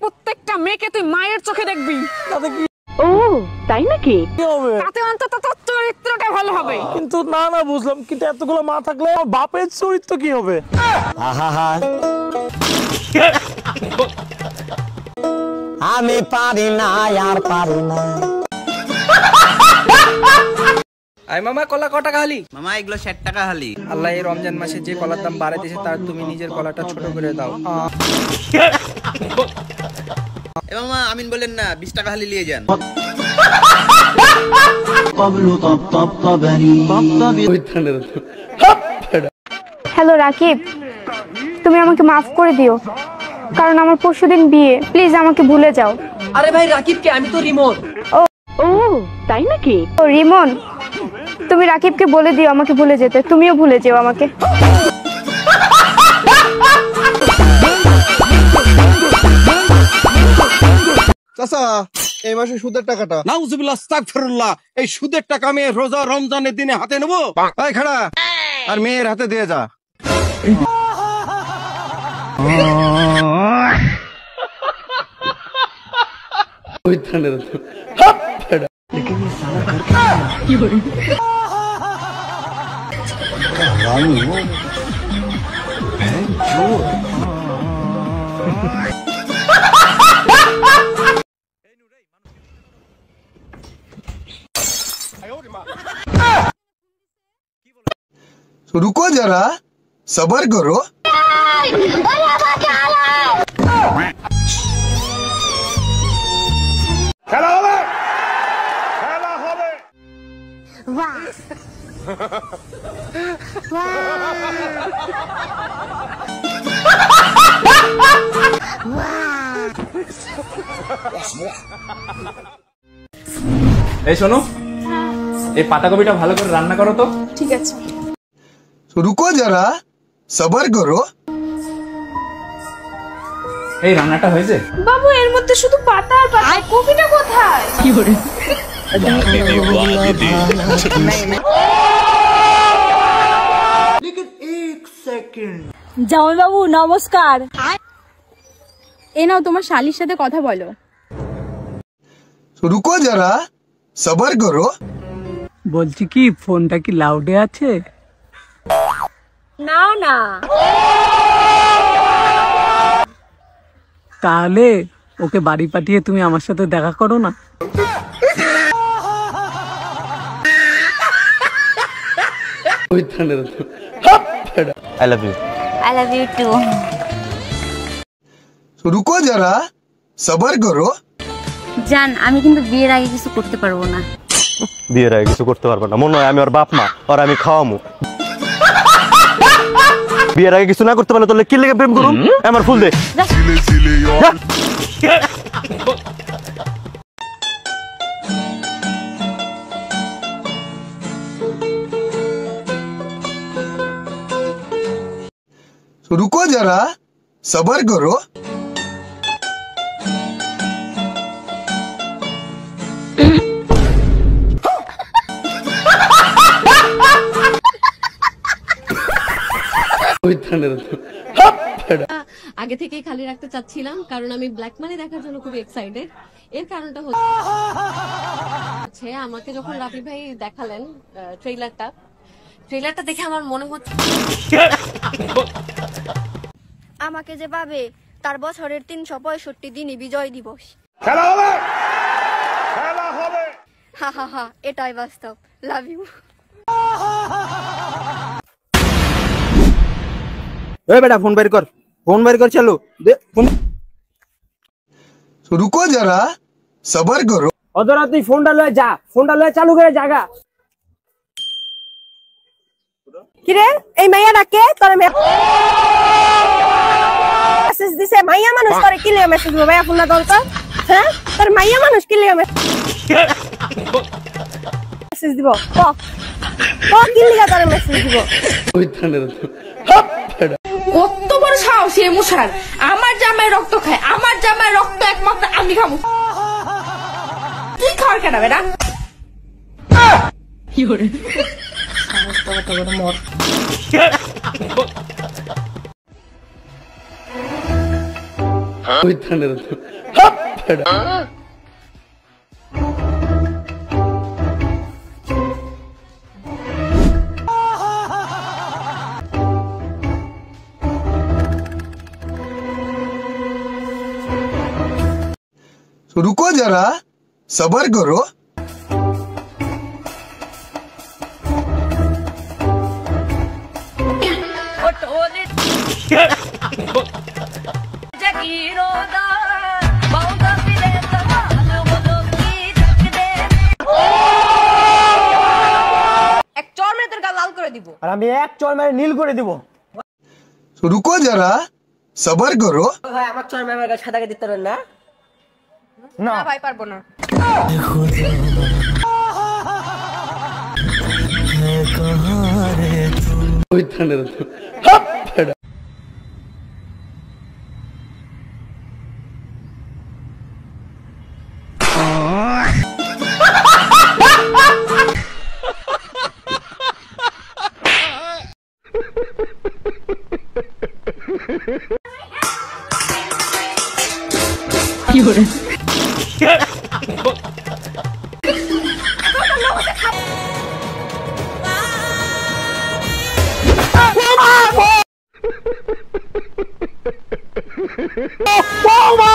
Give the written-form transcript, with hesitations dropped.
প্রত্যেকটা মেয়েকে তুই মায়ের চোখে দেখবি। ও তাই নাকি? কি হবে? তাতে অন্তত তোর চরিত্রটা ভালো হবে। কিন্তু না বুঝলাম, কিন্তু এতগুলো মা থাকলে আমার বাপের চরিত্র কি হবে? আমি পারি না, আর পারি না। আই মামা কলা ক টাকা হালি? মামা এগুলো 60 টাকা হালি। আল্লাহ এই রমজান মাসে যে কলার দাম বাড়াই দিয়েছে তার তুমি নিজের কলাটা ছোট করে দাও। এ মামা আমিন বলেন না, 20 টাকা হালি নিয়ে যান। হ্যালো রাকিব, তুমি আমাকে মাফ করে দিও, কারণ আমার পরশুদিন বিয়ে। প্লিজ আমাকে ভুলে যাও। আরে ভাই রাকিবকে, আমি তো রিমন। ও তাই নাকি? ও রিমন, তুমি রাকিবকে বলে দিও আমাকে ভুলে যেতে। তুমিও ভুলে যেও আমাকে। চাচা, এই মাসে সুদের টাকাটা। নাউজুবিল্লাহ, আস্তাগফিরুল্লাহ। এই সুদের টাকা আমি রোজা রমজানের দিনে হাতে নেবো? এই খাড়া, আর মেয়ের হাতে দিয়ে যা। रुको जरा, सबर करो। খেলা হবে, খেলা হবে। এই শোনো, এই পাতাকপিটা ভালো করে রান্না করো তো। ঠিক আছে। रुको जरा, सबर करो। এই রান্নাটা হয়েছে? বাবু, এর মধ্যে শুধু পাতা আর পাতা, কপিটা কোথায়? কি করে? জামাই বাবু নমস্কার। এ নাও, তোমার শালির সাথে কথা বলো। रुको जरा, सबर करो। বলছি কি, ফোনটা কি লাউডে আছে? না না, তাহলে ওকে বাড়ি পাঠিয়ে তুমি আমার সাথে দেখা করো না। I love you. I love you too. रुको जरा, सबर करो। জান, আমি কিন্তু বিয়ের আগে কিছু করতে পারবো না। বিয়ের আগে কিছু করতে পারবো না? মনে হয় আমি ওর বাপ মা, ওর আমি খাওয়ামু। বিয়ের আগে কিছু না করতে পারলে তোর কি লেগে প্রেম করুম? আমার ফুল দে। रुको जरा, सबर करो। আগে থেকেই খালি রাখতে চাচ্ছিলাম, কারণ আমি ব্ল্যাক মানি দেখার জন্য খুব এক্সাইটেড। এর কারণটা হচ্ছে আমাকে যখন রাফি ভাই দেখালেন ট্রেলারটা দেখে আমার মনে হচ্ছে আমাকে যে পাবে তার বছরের 365 দিনই বিজয় দিবস। খেলা হবে, খেলা হবে। হা হা হা, এটাই বাস্তব। Love you. এই বেটা ফোন বের কর, ফোন বের কর, চালু দে ফোন। रुको जरा, सबर करो। অদরা তুই ফোনটা লয়ে যা, ফোনটা লয়ে চালু করে জাগা। কি রে, এই মাইয়াটা কে? তোর মেসেজ দিছে? মাইয়া মানুষ তোরে কি লিয়ে মেসেজ দিবে? ভাইয়া ফোনটা ধর তো। হ্যাঁ, তোর মাইয়া মানুষ কি লিয়ে মেসেজ দিব? ক কি লিয়ে তোরে মেসেজ দিব? কত বড় সাহস এই মশার! আমার জামাই রক্ত খায়, আমার জামাই রক্ত একমাত্র আমি খাবো। তুই খাওয়ার কেন বেটা? কি করে সাহস তো কত বড় মর। रुको जरा सबर करो এক চর মেরে তোর গাল লাল করে দিব আর আমি এক চর মেরে নীল করে দিব रुको जरा सबर करो ভাই আমার চর মেরে আমার গাল সাদা করে দিতে পারবেন না না না ভাই পারবো না কি করে বাবা